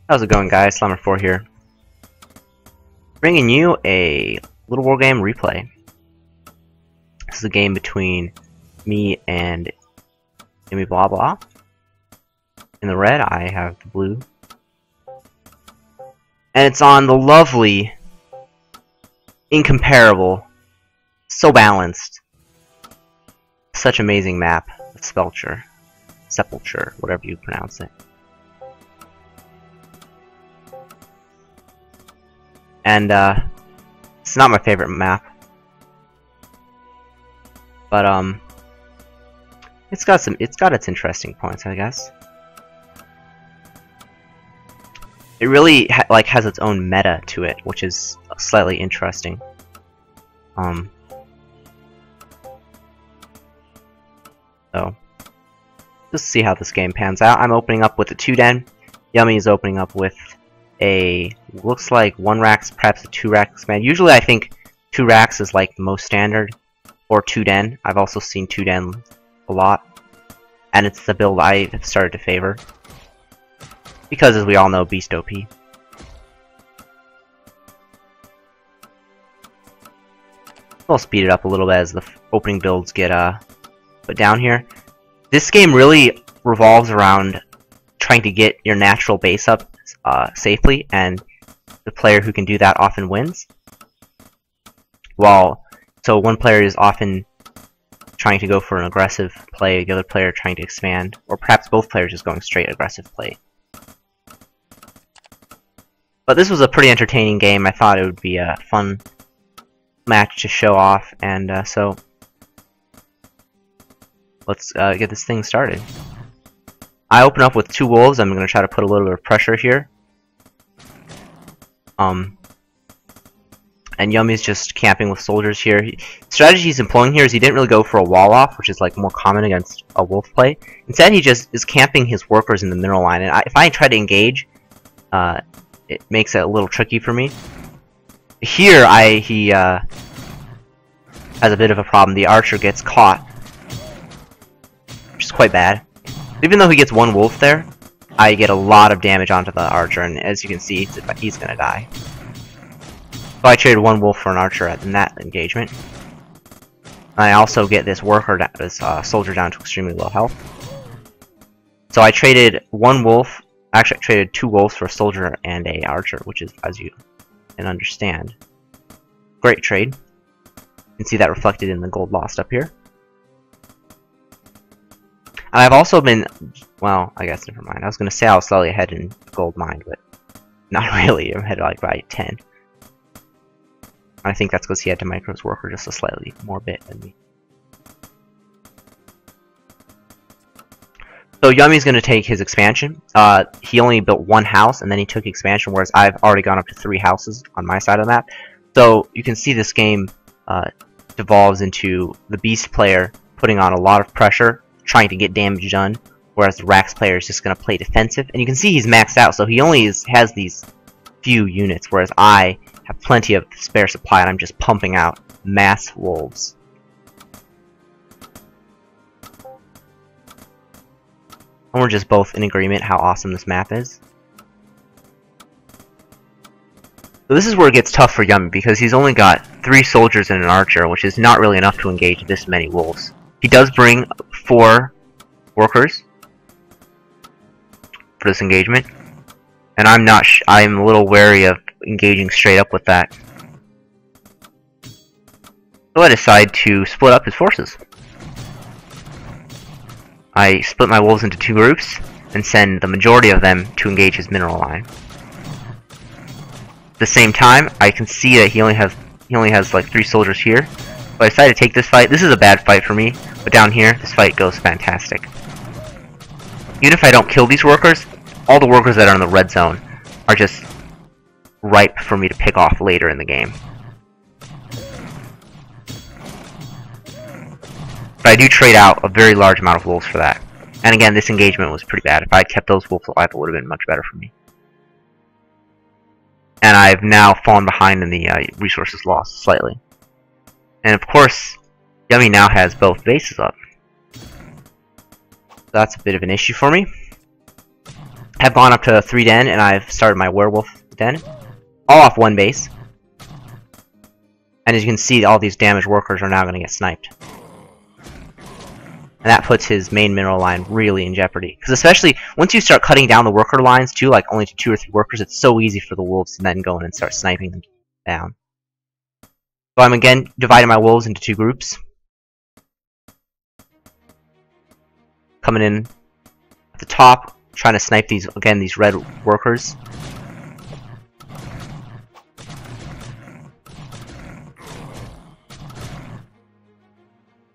How's it going, guys? SlammerIV here, bringing you a Littlewargame replay. This is a game between me and Jimmy Blah Blah. In the red, I have the blue, and it's on the lovely, incomparable, so balanced, such amazing map, Sepelchure, whatever you pronounce it. And it's not my favorite map, but it's got its interesting points, I guess. It really has its own meta to it, which is slightly interesting. So just see how this game pans out. I'm opening up with a 2-den. Yummy is opening up with a, looks like 1 racks, perhaps a 2 rack expand. Usually I think 2 racks is like the most standard, or 2-den. I've also seen 2-den a lot, and it's the build I have started to favor, because as we all know, Beast OP. I'll speed it up a little bit as the opening builds get put down here. This game really revolves around trying to get your natural base up safely, and the player who can do that often wins. So one player is often trying to go for an aggressive play, the other player trying to expand, or perhaps both players just going straight aggressive play. But this was a pretty entertaining game. I thought it would be a fun match to show off, and so let's get this thing started. I open up with 2 wolves. I'm going to try to put a little bit of pressure here. And Yummy's just camping with soldiers here. The strategy he's employing here is he didn't really go for a wall off, which is like more common against a wolf play. Instead, he just is camping his workers in the mineral line. And if I try to engage, it makes it a little tricky for me. Here, he has a bit of a problem. The archer gets caught, which is quite bad. Even though he gets 1 wolf there, I get a lot of damage onto the archer, and as you can see, he's gonna die. So I traded 1 wolf for an archer in that engagement. And I also get this worker, this soldier down to extremely low health. So I traded 1 wolf. Actually, I traded 2 wolves for a soldier and a archer, which is, as you can understand, great trade. You can see that reflected in the gold lost up here. And I've also been, well, I guess never mind. I was going to say I was slightly ahead in gold mine, but not really. I'm ahead like by 10. I think that's because he had to micro his worker just a slightly more bit than me. So Yummy's going to take his expansion. He only built 1 house, and then he took expansion, whereas I've already gone up to 3 houses on my side of the map. So you can see this game devolves into the beast player putting on a lot of pressure, trying to get damage done, whereas the Rax player is just going to play defensive. And you can see he's maxed out, so he only has these few units, whereas I have plenty of spare supply, and I'm just pumping out mass wolves. And we're just both in agreement how awesome this map is. So this is where it gets tough for Yummy, because he's only got 3 soldiers and an archer, which is not really enough to engage this many wolves. He does bring 4 workers for this engagement, and I'm a little wary of engaging straight up with that. So I decide to split up his forces. I split my wolves into 2 groups and send the majority of them to engage his mineral line. At the same time, I can see that he only has like 3 soldiers here. So I decided to take this fight. This is a bad fight for me, but down here, this fight goes fantastic. Even if I don't kill these workers, all the workers that are in the red zone are just ripe for me to pick off later in the game. But I do trade out a very large amount of wolves for that. And again, this engagement was pretty bad. If I had kept those wolves alive, it would have been much better for me. And I've now fallen behind in the resources lost slightly. And of course, Yummy now has both bases up. That's a bit of an issue for me. have gone up to 3 den, and I've started my werewolf den. All off 1 base. And as you can see, all these damaged workers are now going to get sniped. And that puts his main mineral line really in jeopardy. Because especially, once you start cutting down the worker lines too, like only to 2 or 3 workers, it's so easy for the wolves to then go in and start sniping them down. So I'm again dividing my wolves into 2 groups. Coming in at the top, trying to snipe these red workers.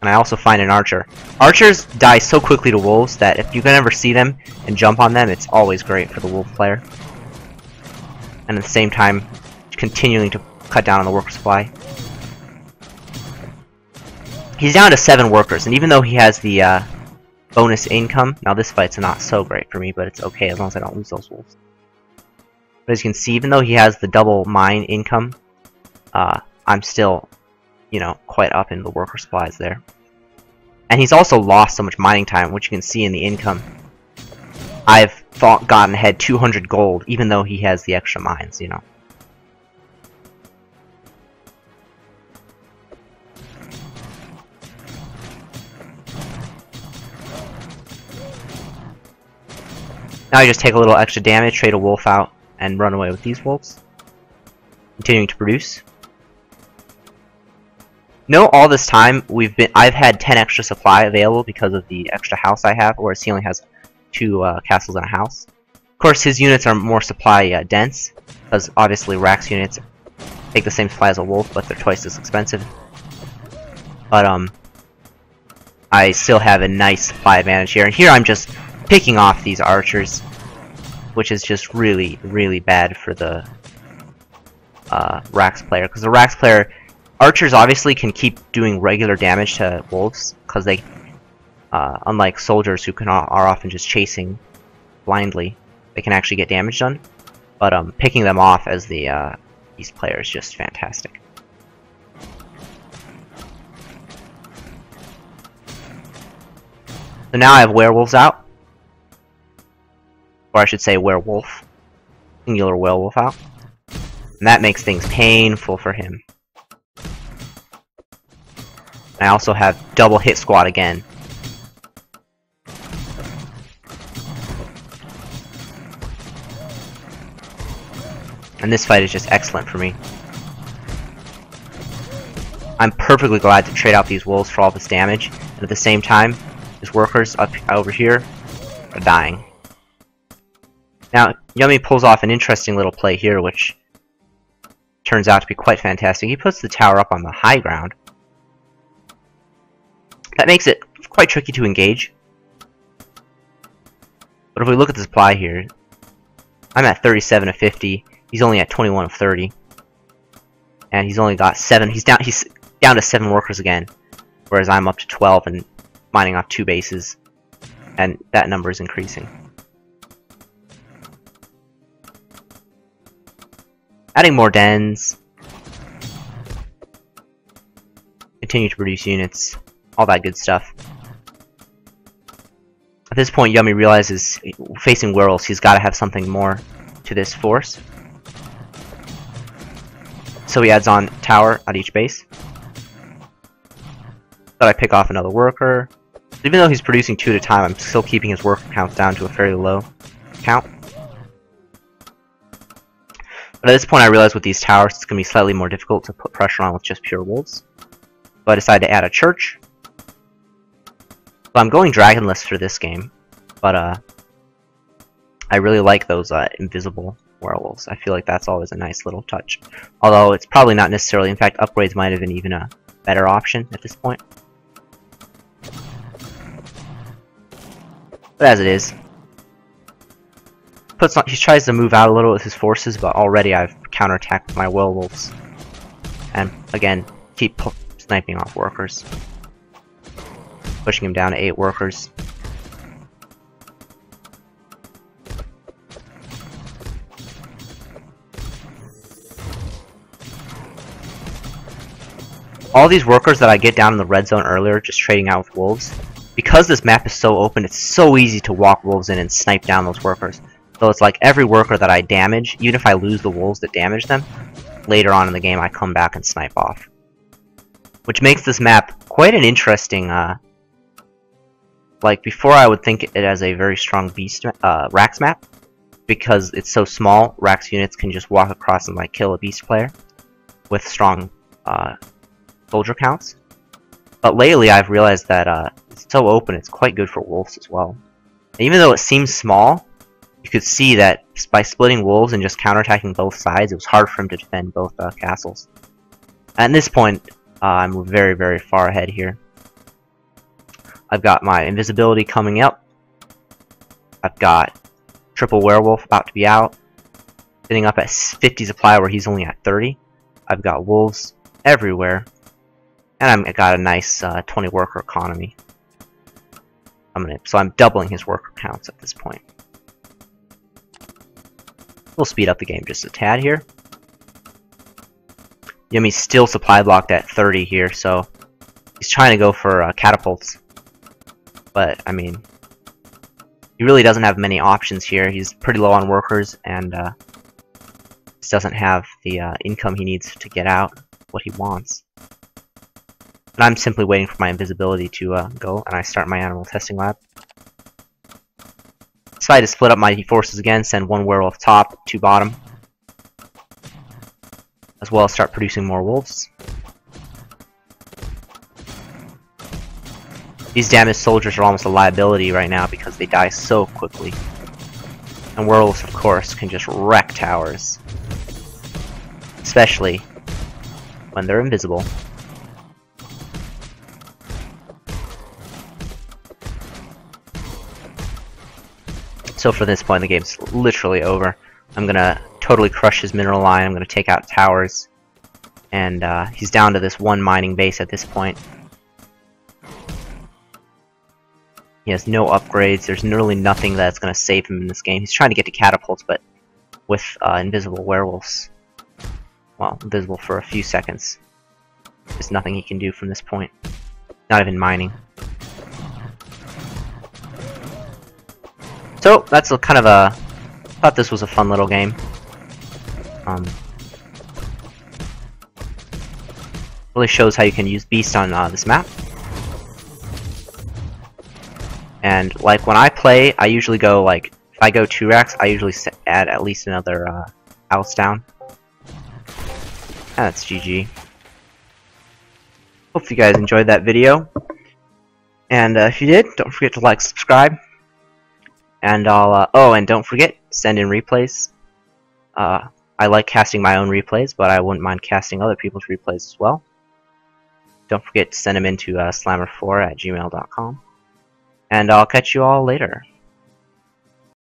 And I also find an archer. Archers die so quickly to wolves that if you can ever see them and jump on them, it's always great for the wolf player. And at the same time, continuing to cut down on the worker supply. He's down to 7 workers, and even though he has the bonus income, now this fight's not so great for me, but it's okay as long as I don't lose those wolves. But as you can see, even though he has the double mine income, I'm still, you know, quite up in the worker supplies there. And he's also lost so much mining time, which you can see in the income. I've gotten ahead 200 gold, even though he has the extra mines, you know. Now I just take a little extra damage, trade a wolf out, and run away with these wolves. Continuing to produce. Note all this time I've had 10 extra supply available because of the extra house I have, whereas he only has 2 castles and a house. Of course, his units are more supply dense, because obviously Rax units take the same supply as a wolf, but they're twice as expensive. But I still have a nice supply advantage here, and here I'm just picking off these archers, which is just really, really bad for the Rax player, because the Rax player, archers obviously can keep doing regular damage to wolves, because they, unlike soldiers who are often just chasing blindly, they can actually get damage done. But picking them off as the beast player is just fantastic. So now I have werewolves out, or I should say werewolf, singular werewolf out, and that makes things painful for him. I also have double hit squad again. And this fight is just excellent for me. I'm perfectly glad to trade out these wolves for all this damage, and at the same time, his workers up over here are dying. Now, Yummy pulls off an interesting little play here, which turns out to be quite fantastic. He puts the tower up on the high ground. That makes it quite tricky to engage. But if we look at the supply here, I'm at 37 of 50. He's only at 21 of 30. And he's only got 7. He's down to 7 workers again. Whereas I'm up to 12 and mining off 2 bases. And that number is increasing. Adding more dens. Continue to produce units. All that good stuff. At this point, Yummy realizes, facing werewolves, he's got to have something more to this force. So he adds on tower at each base. But I pick off another worker. Even though he's producing 2 at a time, I'm still keeping his worker counts down to a fairly low count. But at this point, I realize with these towers, it's going to be slightly more difficult to put pressure on with just pure wolves. So I decided to add a church. So I'm going dragonless for this game, but I really like those invisible werewolves. I feel like that's always a nice little touch. Although it's probably not necessarily, in fact, upgrades might have been even a better option at this point. But as it is, he tries to move out a little with his forces, but already I've counterattacked with my werewolves. And again, keep sniping off workers. Pushing him down to 8 workers. All these workers that I get down in the red zone earlier, just trading out with wolves, because this map is so open, it's so easy to walk wolves in and snipe down those workers. So it's like every worker that I damage, even if I lose the wolves that damage them, later on in the game I come back and snipe off. Which makes this map quite an interesting, like before I would think it as a very strong Rax map, because it's so small, Rax units can just walk across and like kill a beast player with strong soldier counts. But lately I've realized that it's so open, it's quite good for wolves as well. And even though it seems small, you could see that by splitting wolves and just counterattacking both sides, it was hard for him to defend both castles. At this point, I'm very, very far ahead here. I've got my invisibility coming up. I've got triple werewolf about to be out, sitting up at 50 supply where he's only at 30. I've got wolves everywhere, and I've got a nice 20 worker economy. So I'm doubling his worker counts at this point. We'll speed up the game just a tad here. Yummy's still supply blocked at 30 here, so he's trying to go for catapults. But, I mean, he really doesn't have many options here. He's pretty low on workers, and just doesn't have the income he needs to get out what he wants. And I'm simply waiting for my invisibility to go, and I start my animal testing lab. Decide to split up my forces again, send one werewolf top, 2 bottom, as well as start producing more wolves. These damaged soldiers are almost a liability right now because they die so quickly. And werewolves, of course, can just wreck towers. Especially when they're invisible. So for this point, the game's literally over. I'm gonna totally crush his mineral line, I'm gonna take out towers. And he's down to this one mining base at this point. He has no upgrades, there's really nothing that's gonna save him in this game. He's trying to get to catapults, but with invisible werewolves, well, invisible for a few seconds, there's nothing he can do from this point. Not even mining. So, that's a kind of a... I thought this was a fun little game. Really shows how you can use Beast on this map. And, like, when I play, I usually go, like, if I go 2 racks, I usually add at least another house down. And that's GG. Hope you guys enjoyed that video. And if you did, don't forget to like, subscribe. And I'll, oh, and don't forget, send in replays. I like casting my own replays, but I wouldn't mind casting other people's replays as well. Don't forget to send them into slammer4@gmail.com. And I'll catch you all later.